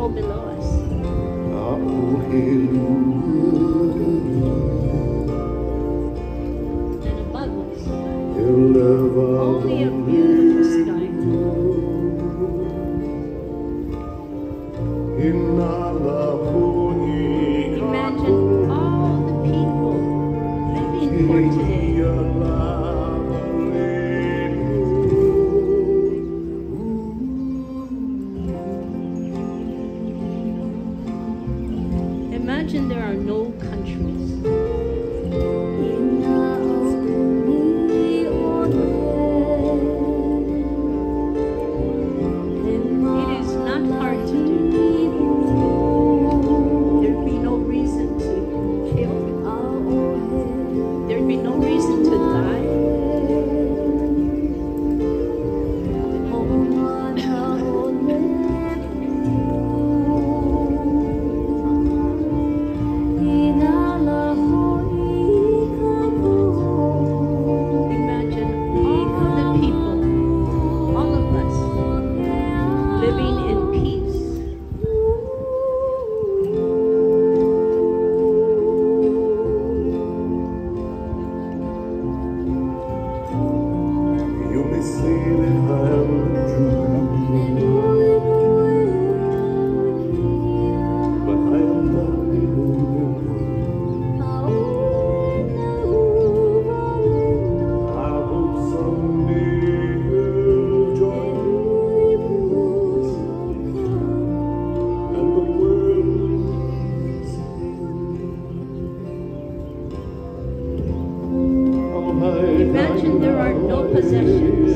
all below us. And above us, only a beautiful sky. Imagine all the people living for today. Imagine there are no countries. It is not hard to do. There'd be no reason to kill. There'd be no reason to die. Living in peace. You may say that I am true, but I am not the only one. I hope someday you'll join us, and the world will see. Imagine there are no possessions.